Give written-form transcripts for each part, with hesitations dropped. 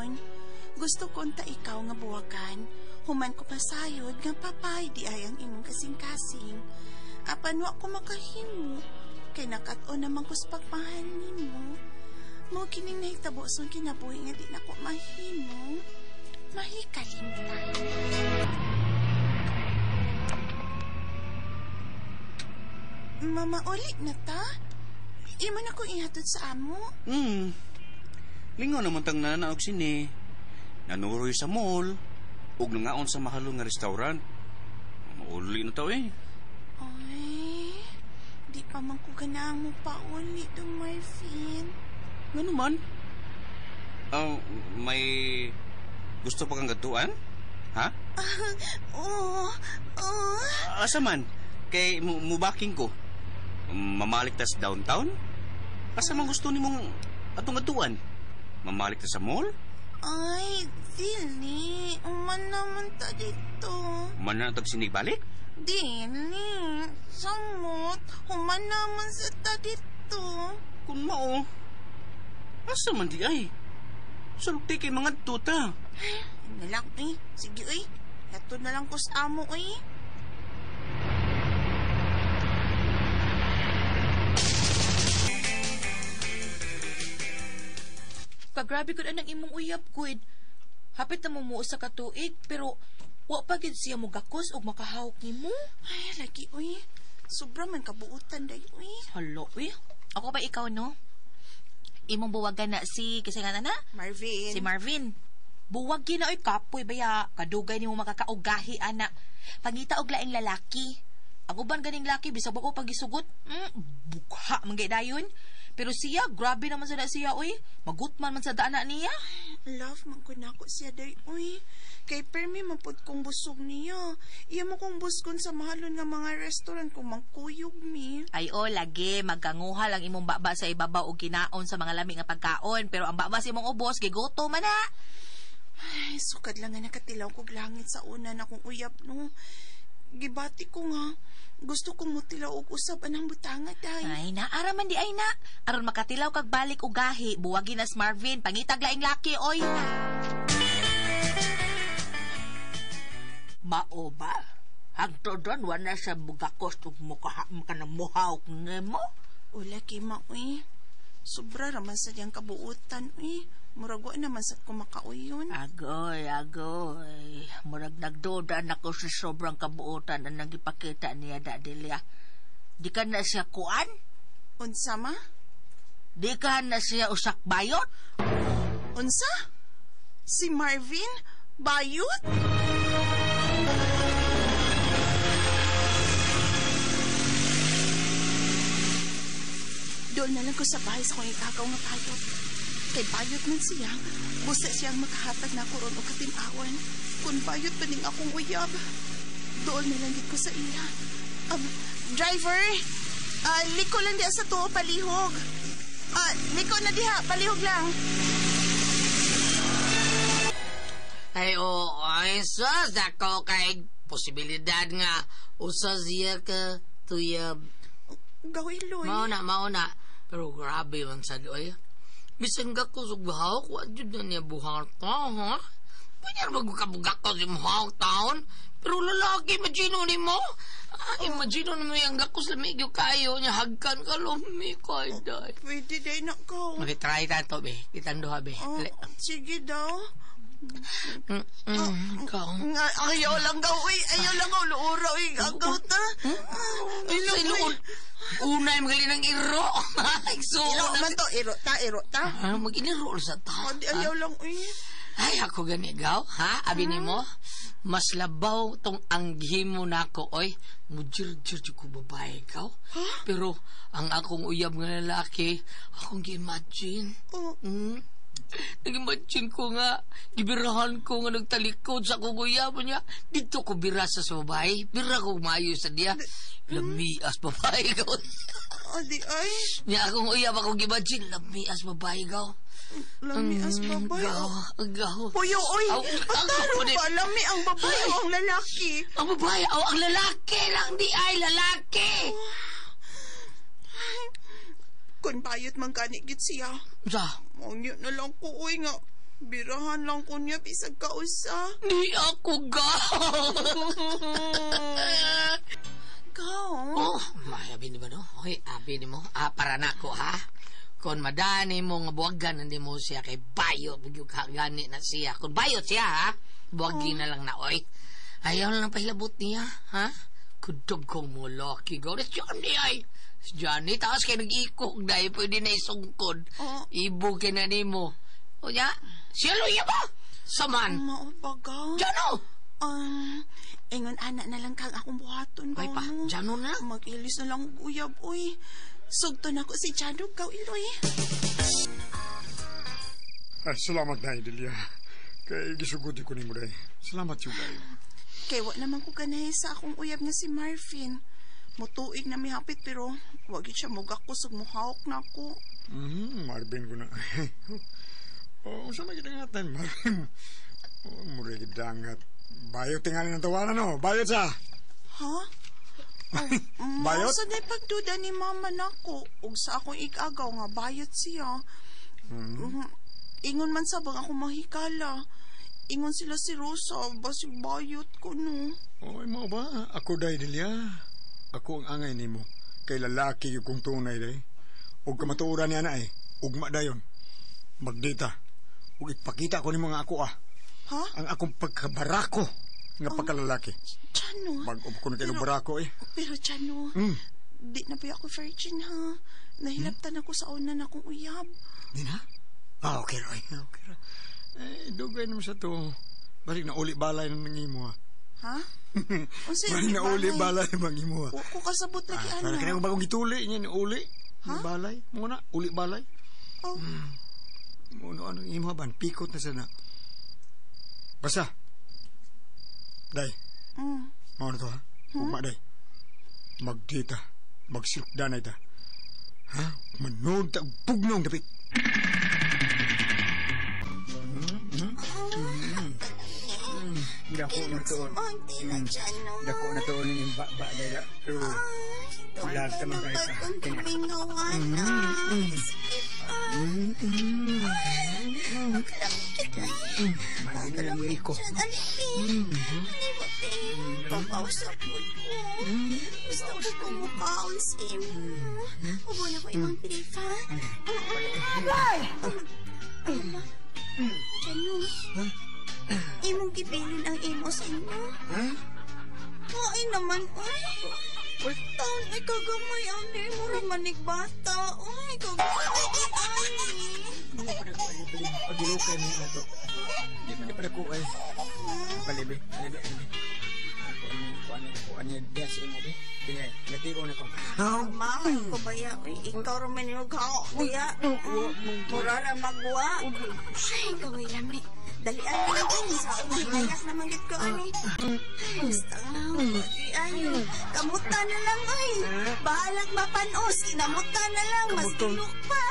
karon. Gusto ko ta ikaw nga buwagan. Human ko pasayod nga papay di ay ang imong kasing-kasing. Apan wa ko makahimo. Kay nakat-o naman ko sa pagmahal nimo. Mo kining nahitabo sa kinabuhi nga di na ko mahimo. Mahikalimtan. Mama, ulit na ta? Imo na ko ihatod sa amo? Lingaw naman tang nanaog sini. Nanuroy sa mall. Ug nangaon sa mahalong nga restaurant. Mauli na tao eh. Ay, di pa man ko ganahan mo pa uli dong Marvin. Nga naman? May gusto pa kang gatuan? Ha? Oo. Asa man? Kay mubaking ko. Mamalik ta sa downtown? Asa man gusto ni mong atong gatuan? Mamalik ta sa mall? Ay, dili. Uman naman ta dito. Man na tag sinigbalik? Dili. Samot. Human naman sa ta dito. Kung mao, asa man di ay? Sulti kay mga tuta. Nalak eh. Sige eh. Hatod na lang ko sa amo eh. Kagrabe ko na ng imong uyab, Kuid. Hapit na mo sa katuig, pero wa pa gid siya mo gakos o makahawak ni mo. Ay, lagi uy. Sobra man kabuutan day uy. Halo, uy. Ako ba ikaw, no? Imong buwagan na kasi nga na? Marvin. Si Marvin. Buwag na oy kapoy baya. Kadugay ni mo makakaugahi, ana. Pangita og laing lalaki. Ako ban ganing laki, bisag ako pagisugot. Bukha, manggay dayon. Pero siya, grabe naman sa siya, uy. Magutman man sa daan niya. Love, man ko na ako siya day, uy. Kay permi mapod kong busog niya. Iya mo kong buskon sa mahalon nga mga restaurant kung mangkuyog mi. Ay, lagi. Magkanguha lang imong baba sa ibabaw o ginaon sa mga lamig nga pagkaon. Pero ang baba sa imong ubos, gigoto man na. Ay, sukad lang nga nakatilaw kog langit sa una na kong uyap, no. Gibati ko nga. Gusto kong mutilaw og usab anang butanga day. Ay na, araman di ay na. Aron makatilaw kag balik og gahi, buwagi na Marvin, pangitag laing laki, oy. Mao ba? Hagto doon, wala sa bugakos ug mukaham ka ng muhawk nemo? Ula kima, uy. Sobra raman sa diyang kabuutan, uy. Muragwa naman sa kumakauyon. Agoy. Murag nagdodan ako sa sobrang kabuutan na nagipakita niya dadilya. Di ka na siya kuan? Unsa ma? Di ka na siya usak bayot? Unsa? Si Marvin? Bayot? Doon na lang ko sa bahay sa kong ikakaw nga bayot. Kay bayot man siya, busa siyang makahatag na ko ron o katimawan. Kung bayot pa ning akong uyab, doon na lang ko sa iya. Driver, liko lang diha sa tuo, palihog. Liko na diha, palihog lang. Ay sus, dako kay posibilidad nga usa siya ka tuyab. Gawin, Loy. Mao na. Pero grabe man sa doy. Bisan ko sa buhawak, wadyo na niya buhata, ha? Pwede magkabugak ko si buhawak taon. Pero lalaki, imagino ni mo. Imagino ni mo yung gakos lamigyo kayo niya. Hagkan ka lumi ko, day. Pwede day na ko. Try tato, be. Kitando ha, be. Sige daw. Ikaw. Ayaw lang gaw, uy. Ayaw lang gaw, luura, uy. Agaw ta. Unay magaling ng iro. Iro man to, iro ta. Mag-iniro sa ta. Ayaw lang, uy. Ay, ako ganigaw, ha? Abi ni mo, mas labaw tong anggi mo na ako, oy. Mujir-jir ko babae ikaw. Pero, ang akong uyab nga lalaki, akong gi-imagine. Nag-imagine ko nga, gibirahan ko nga nagtalikod sa akong uyab niya. Dito ko bira sa babae. Bira ko mayo sa diya. Lamias babae ikaw. Adi ay. Niya akong uyab akong gi-imagine, lamias babae ikaw. Lamias babae? Agaw. Puyo, oy. Pataro ba? Lami ang babae o ang lalaki? Ang babae o ang lalaki lang di ay lalaki. Kung bayot man ganigit siya. Sa? Mangyo na lang ko, uy nga. Birahan lang ko niya bisag kausa. Di ako Gaw. Oh, abi ni ba no? Hoy, abi ni mo. Para na ko ha. Kung madani mo nga buwagan, hindi mo siya kay bayot. Bigyo ka gani na siya. Kung bayot siya ha, buwagin na lang na, oy. Ayaw na lang pahilabot niya, ha? Kudog kong mo, Lucky. Gawin si Johnny ay. Si Johnny, tapos kayo nag-ikog dahil pwede na isungkod. Ibo ka na ni mo. O niya, siya luya ba? Saman. Maupagaw. Jano! Ingon anak na lang kang akong buhaton. Ay pa, Jano na. Mag-ilis na lang uyab, uy. Sugto na ko si Jano, gaw iloy. Ay, salamat na, Idelia. Kay gisugod ko ni mo, day. Salamat yung day. Kaya wa naman ko ganahe sa akong uyab nga si Marvin. Mutuig na mihapit pero wag siya mugakusog muhawak na ako. Marvin ko na. Sa magigingatan, Marvin. Mura gidangat. Bayot tingali ng tawanan, no? Bayot sa! Ha? Bayot? Sa pagduda ni mama nako ug sa akong ikagaw nga bayot siya. Ingon man sabang ako mahikala. Ingon sila si Rosa, basig bayot ko, no? Oy, mo ba? Ako day, Delia. Ako ang angay ni mo. Kay lalaki yung kong tunay, day. Huwag ka matuura niya na, eh. Ugma dayon. Magdita. Huwag ipakita ko ni mga ako, ah. Ha? Ang akong pagkabarako nga pagkalalaki. Chano? Mag-up ko na kayo barako, eh. Pero, Chano, di na ba ako virgin, ha? Nahilaptan ako sa una na akong uyab. Di na? Okay, Roy. Okay, Roy. Dugay naman sa to. Balik na uli balay ng nangimo, ha? Ha? Balik na uli balay ng nangimo, ha? Ko kasabot lagi, Para ka na bagong gituli niya ni uli. Ha? Balay. Muna, uli balay. Oh. Muna, anong imo ban? Pikot na sana. Basta. Day. Muna to, ha? Ugma, day. Magdita. Magsilukdanay ta. Ha? Manood ta. Pugnong dapit. Dako na to. Dako na to ni ba daya. Ulag ta man guys. Manila ni ko. Papausap mo ko. Gusto ko kong mukhaon sim. Ubo na ko imang pilifa. Ay! Jano, imong gibilin ang imo sa inyo. Ay naman, ay. Taon ay kagamay, ani. Mura manig bata. Ay, kagamay, ani. Hindi pa na ko ay pagilukan niya na to. Hindi pa na ko ay palibi. Ako niya diya sa imo, be. Kaya, natiro na ko. Mamay ko baya, ikaw raman yung kao, baya. Mura na magwa. Ay, gawin lami. Dalian mo lang ani sa umahayak na manggit ko, ani. Ay, basta nga, ani. Kamuta na lang, ay. Bahalag mapanos, inamuta na lang, mas tulok pa.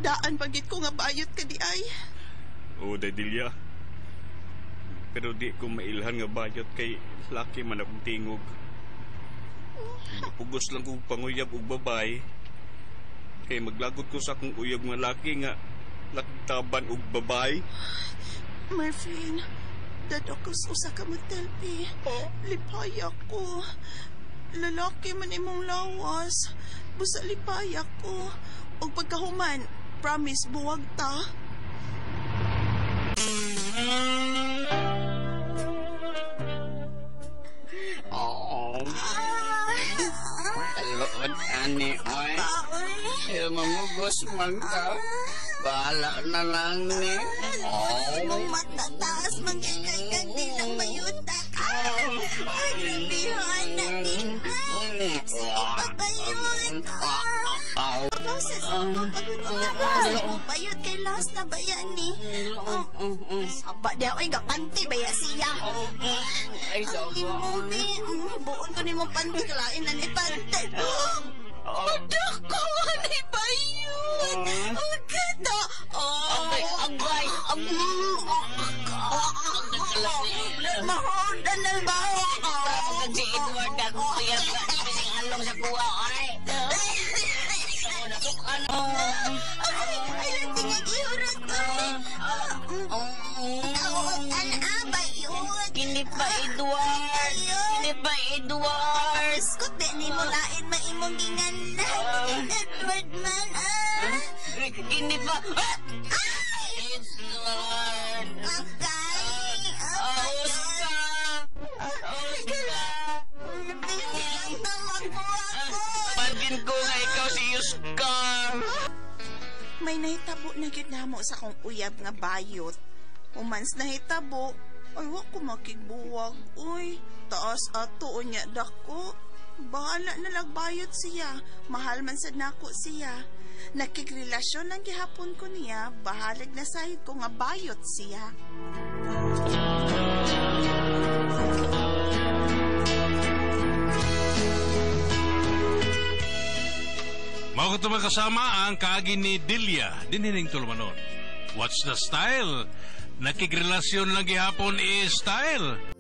Daan pagit ko nga bayot ka di ay. Oo, Delia. Pero di ko mailhan nga bayot kay laki man akong tingog. Pugos lang kong panguyab og babay. Kay maglagot ko sa akong uyab nga laki nga laktaban og babay. Marvin, dadok ko sa usa ka motelpi. Lipay ako. Lalaki man imong lawas. Busa lipay ako. Og pagkahuman, promise buwag ta. Lood, ani, oy. Mamugos man ka. Bahala na lang ni. Mong matataas, magkakagandi ng mayuta ka. Ay, grabihan na din. Papayot. Boses, papayot kay last na bayan ni. Saba daw ay gapanti baya siya. Ay, Imubi, buon ko ni mo panti kalain na ni panti. Padak ko nga ni bayot. Ang ganda. agay. Mahodan na ba ako? Si Edward na kaya bising along sa kuwa, ay. Ano? Ay, tingag iurot ko. Tawag ba yun? Hindi pa Edward. Hindi pa Edward. Iskot din ni mo lain maimong ginganan. Edward man, Hindi pa. Ay! Edward. Akay! Tawag mo ako! Pagin ko nga ikaw si Oscar. May nahitabo na gyud namo sa kong uyab nga bayot. Umans nahitabo, ay wa ko makigbuwag. Uy, taas ato unya dako. Bahala na lagbayot siya. Mahal man sad nako siya. Nakigrelasyon lang gihapon ko niya. Bahalag na sahid ko nga bayot siya. Mao ko tumang kasama ang kaagi ni Delia dinhining tulumanon. What's the style? Nakigrelasyon lang gihapon style.